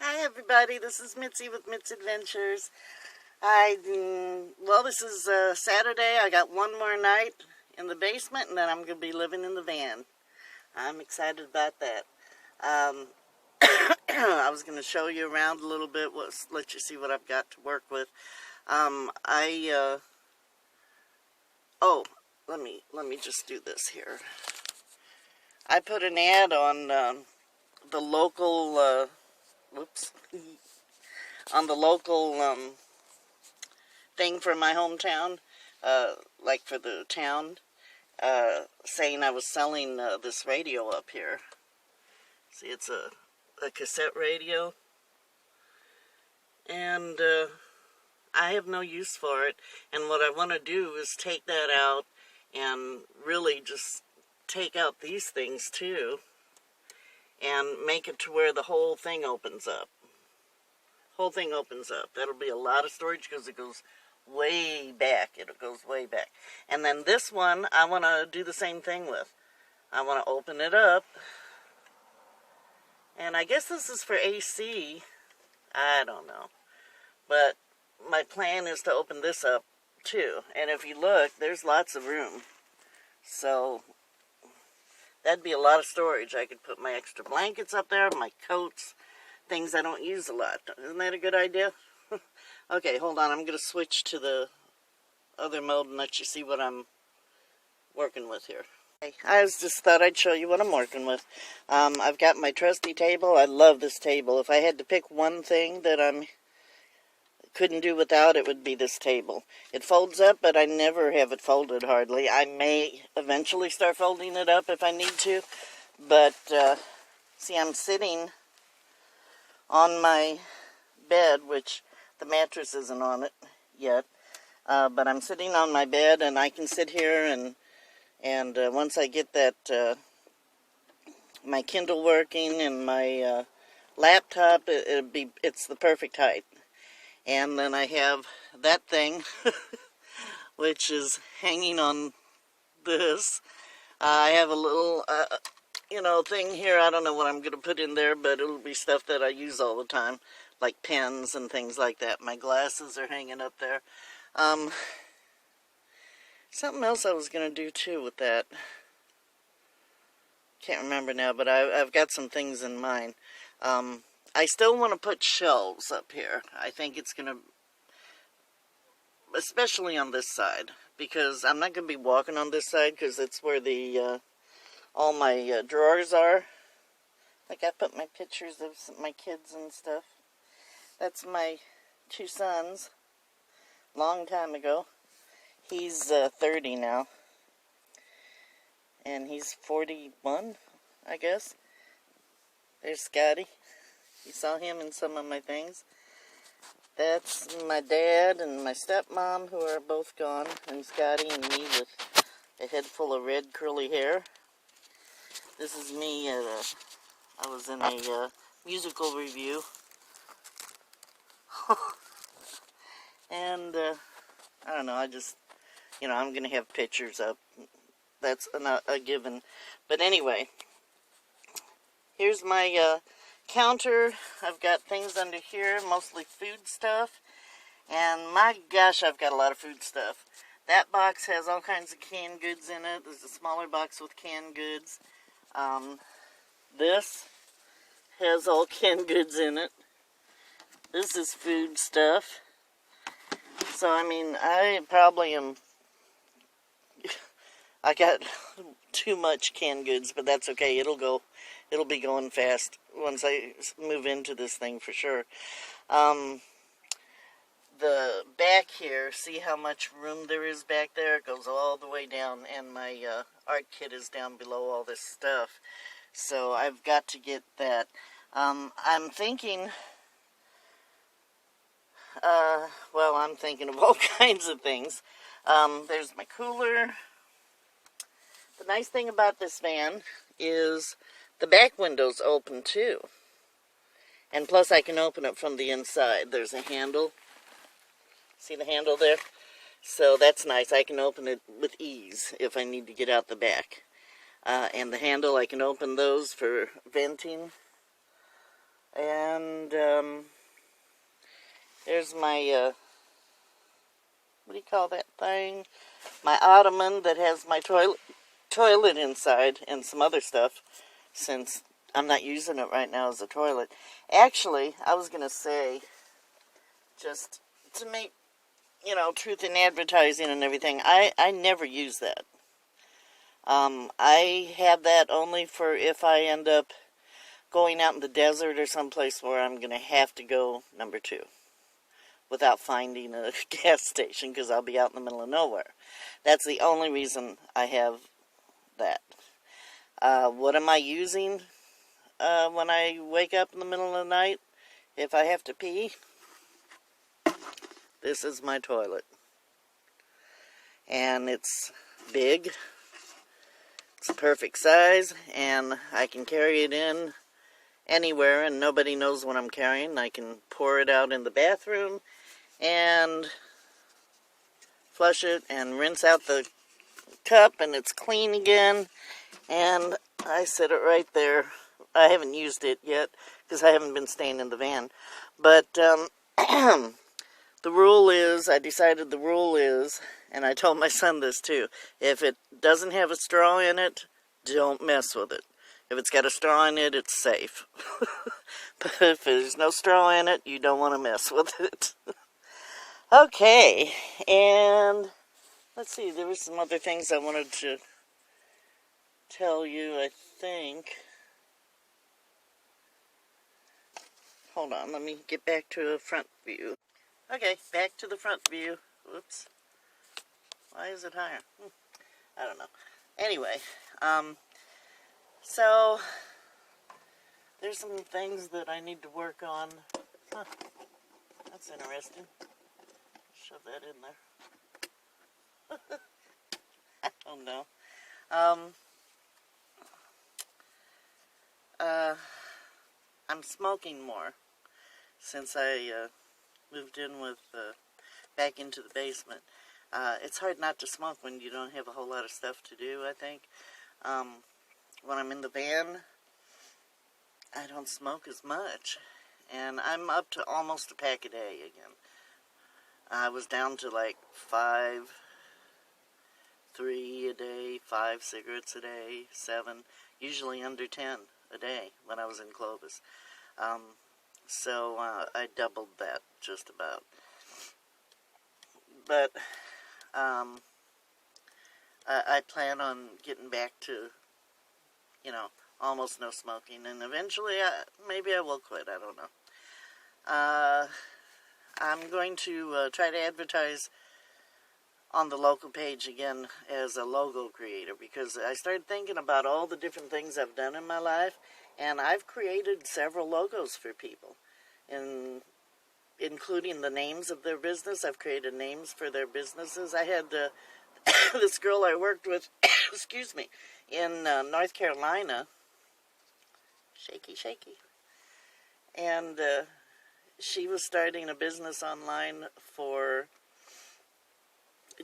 Hi everybody, this is Mitzi with Mitz Adventures. Well, this is Saturday. I got one more night in the basement and then I'm going to be living in the van. I'm excited about that. I was going to show you around a little bit, let you see what I've got to work with. Let me just do this here. I put an ad on the local, on the local thing for my hometown, like for the town, saying I was selling this radio up here. See, it's a cassette radio, and I have no use for it, and what I want to do is take that out and really just take out these things too and make it to where the whole thing opens up. Whole thing opens up. That'll be a lot of storage because it goes way back. It goes way back. And then this one I want to do the same thing with. I want to open it up, and I guess this is for AC. I don't know, but my plan is to open this up too. And if you look, there's lots of room, so that'd be a lot of storage. I could put my extra blankets up there, my coats, things I don't use a lot. Isn't that a good idea? Okay, hold on. I'm going to switch to the other mode and let you see what I'm working with here. I just thought I'd show you what I'm working with. I've got my trusty table. I love this table. If I had to pick one thing that I couldn't do without, it would be this table. It folds up, but I never have it folded hardly. I may eventually start folding it up if I need to, but see, I'm sitting on my bed, which the mattress isn't on it yet, but I'm sitting on my bed, and I can sit here, and once I get that my Kindle working and my laptop, it's the perfect height. And then I have that thing, which is hanging on this. I have a little, thing here. I don't know what I'm going to put in there, but it'll be stuff that I use all the time, like pens and things like that. My glasses are hanging up there. Something else I was going to do, too, with that. Can't remember now, but I've got some things in mind. I still want to put shelves up here. I think it's going to, especially on this side, because I'm not going to be walking on this side because it's where the all my drawers are. Like, I put my pictures of my kids and stuff. That's my two sons, long time ago. He's 30 now, and he's 41, I guess. There's Scotty. You saw him in some of my things. That's my dad and my stepmom, who are both gone, and Scotty and me with a head full of red curly hair. This is me I was in a musical review. And I don't know, I just, I'm going to have pictures up. That's a given. But anyway, here's my counter. I've got things under here, mostly food stuff, and my gosh, I've got a lot of food stuff. That box has all kinds of canned goods in it. There's a smaller box with canned goods. This has all canned goods in it. This is food stuff. So I mean, I probably I got too much canned goods, but that's okay. It'll be going fast once I move into this thing for sure. The back here, see how much room there is back there? It goes all the way down, and my art kit is down below all this stuff. So I've got to get that. I'm thinking, I'm thinking of all kinds of things. There's my cooler. The nice thing about this van is the back window's open too. And plus I can open it from the inside. There's a handle. See the handle there? So that's nice. I can open it with ease if I need to get out the back. And the handle, I can open those for venting. And there's my, what do you call that thing? My ottoman that has my toilet inside and some other stuff, since I'm not using it right now as a toilet. Actually, I was going to say, just to make, truth in advertising and everything, I never use that. I have that only for if I end up going out in the desert or someplace where I'm going to have to go number 2 without finding a gas station, because I'll be out in the middle of nowhere. That's the only reason I have that. What am I using when I wake up in the middle of the night if I have to pee? This is my toilet. And it's big. It's a perfect size, and I can carry it in anywhere, and nobody knows what I'm carrying. I can pour it out in the bathroom and flush it and rinse out the cup, and it's clean again. And I set it right there. I haven't used it yet because I haven't been staying in the van. But the rule is, and I told my son this too, if it doesn't have a straw in it, don't mess with it. If it's got a straw in it, it's safe. But if there's no straw in it, you don't want to mess with it. Okay, and let's see, there were some other things I wanted to tell you, I think. Hold on, let me get back to a front view. Okay, back to the front view. Whoops. Why is it higher? I don't know. Anyway, so there's some things that I need to work on. Huh, that's interesting. Shove that in there. I don't know. I'm smoking more since I moved in with back into the basement. It's hard not to smoke when you don't have a whole lot of stuff to do, I think. When I'm in the van, I don't smoke as much. And I'm up to almost a pack a day again. I was down to like 3 a day, 5 cigarettes a day, 7, usually under 10 a day when I was in Clovis. So I doubled that just about. But I plan on getting back to, almost no smoking. And eventually, maybe I will quit. I don't know. I'm going to try to advertise on the local page again as a logo creator, because I started thinking about all the different things I've done in my life, and I've created several logos for people, including the names of their business. I've created names for their businesses. I had this girl I worked with, excuse me, in North Carolina, shaky, and she was starting a business online for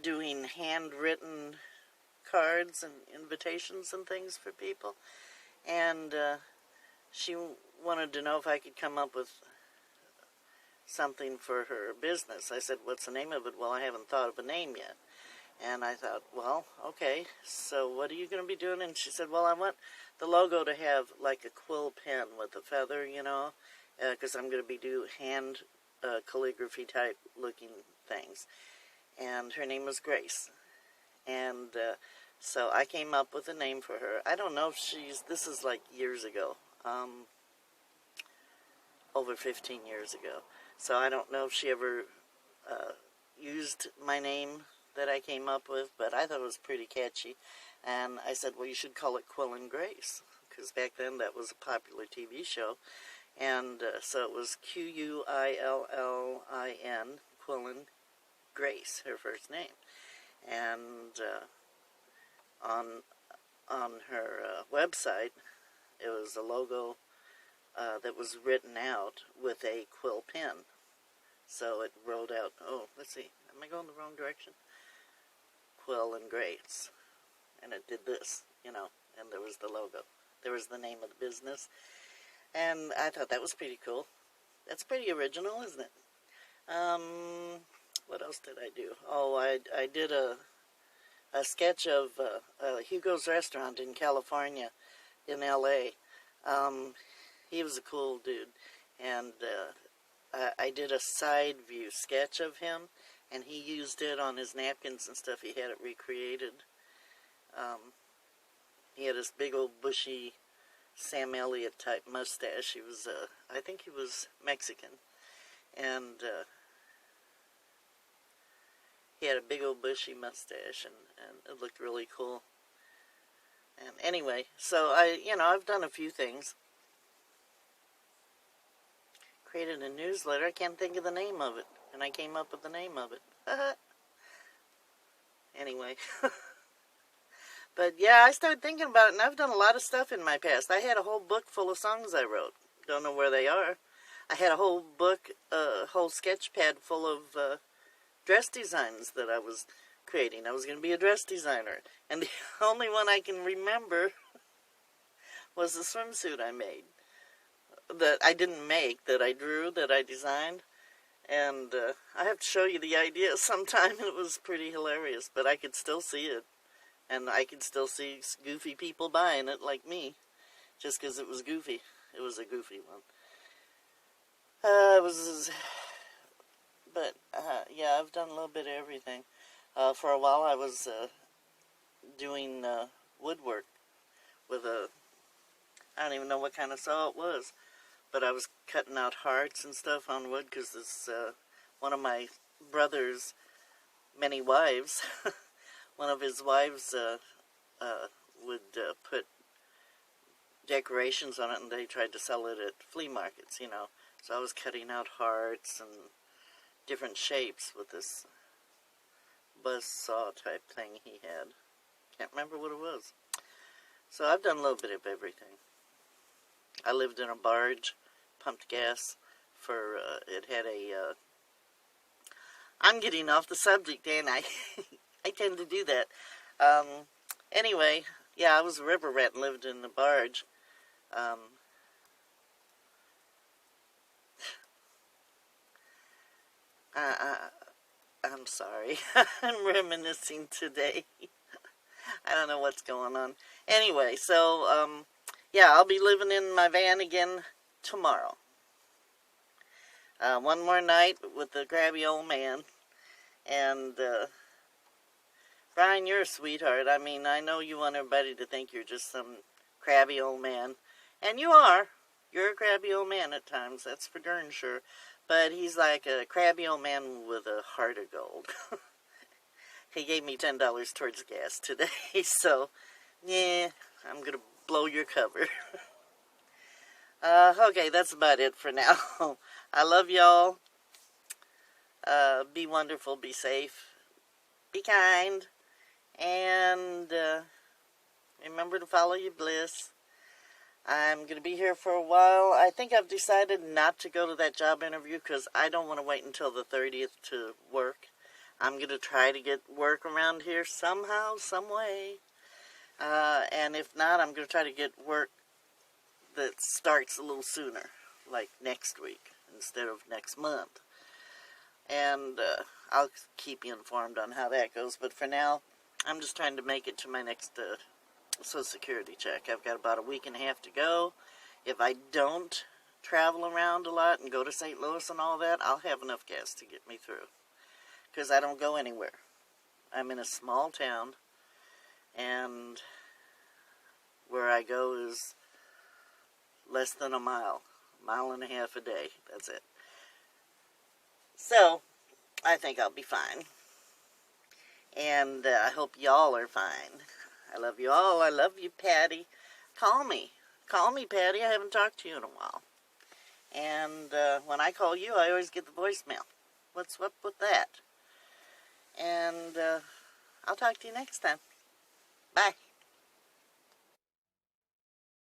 doing handwritten cards and invitations and things for people, and she wanted to know if I could come up with something for her business. I said, what's the name of it? Well, I haven't thought of a name yet. And I thought, well, okay, so what are you going to be doing? And she said, well, I want the logo to have like a quill pen with a feather, because I'm going to be doing hand calligraphy type looking things. And her name was Grace. And so I came up with a name for her. I don't know if this is like years ago, over 15 years ago. So I don't know if she ever used my name that I came up with, but I thought it was pretty catchy. And I said, well, you should call it Quill and Grace, because back then that was a popular TV show. And so it was Quillin, Quillin Grace, her first name. And on her website, it was a logo that was written out with a quill pen. So it wrote out, let's see, am I going the wrong direction? Quill and Grace. And it did this, and there was the logo. There was the name of the business. And I thought that was pretty cool. That's pretty original, isn't it? What else did I do? Oh, I did a sketch of Hugo's Restaurant in California, in L.A. He was a cool dude, and I did a side view sketch of him, and he used it on his napkins and stuff. He had it recreated. He had this big old bushy Sam Elliott type mustache. He was, I think he was Mexican, and he had a big old bushy mustache, and it looked really cool. And anyway, so I've done a few things. Created a newsletter. I can't think of the name of it, and I came up with the name of it. Anyway. But yeah, I started thinking about it, and I've done a lot of stuff in my past. I had a whole book full of songs I wrote. Don't know where they are. I had a whole book, a whole sketch pad full of dress designs that I was creating. I was going to be a dress designer. And the only one I can remember was the swimsuit I made. That I didn't make, that I drew, that I designed. And I have to show you the idea sometime. It was pretty hilarious, but I could still see it. And I could still see goofy people buying it like me, just because it was goofy. It was a goofy one. Yeah, I've done a little bit of everything. For a while I was doing woodwork with I don't even know what kind of saw it was, but I was cutting out hearts and stuff on wood, because this, one of my brother's many wives, one of his wives would put decorations on it, and they tried to sell it at flea markets, So I was cutting out hearts and different shapes with this buzz saw type thing he had. Can't remember what it was. So I've done a little bit of everything. I lived in a barge, pumped gas for, it had a, I'm getting off the subject, ain't I? I tend to do that. Anyway, yeah, I was a river rat and lived in the barge. I'm sorry. I'm reminiscing today. I don't know what's going on. Anyway, so, yeah, I'll be living in my van again tomorrow. One more night with the crabby old man. And, Brian, you're a sweetheart. I mean, I know you want everybody to think you're just some crabby old man. And you are. You're a crabby old man at times. That's for darn sure. But he's like a crabby old man with a heart of gold. He gave me $10 towards gas today. So, yeah, I'm going to blow your cover. Okay, that's about it for now. I love y'all. Be wonderful. Be safe. Be kind. And remember to follow your bliss. I'm going to be here for a while. I think I've decided not to go to that job interview because I don't want to wait until the 30th to work. I'm going to try to get work around here somehow, some way. And if not, I'm going to try to get work that starts a little sooner, like next week instead of next month. And I'll keep you informed on how that goes. But for now, I'm just trying to make it to my next Social Security check. I've got about a week and a half to go. If I don't travel around a lot and go to St. Louis and all that, I'll have enough gas to get me through. Because I don't go anywhere. I'm in a small town, and where I go is less than a mile and a half a day. That's it. So, I think I'll be fine. And I hope y'all are fine. I love you all. I love you, Patty. Call me. Call me, Patty. I haven't talked to you in a while. And when I call you, I always get the voicemail. What's up with that? And I'll talk to you next time. Bye.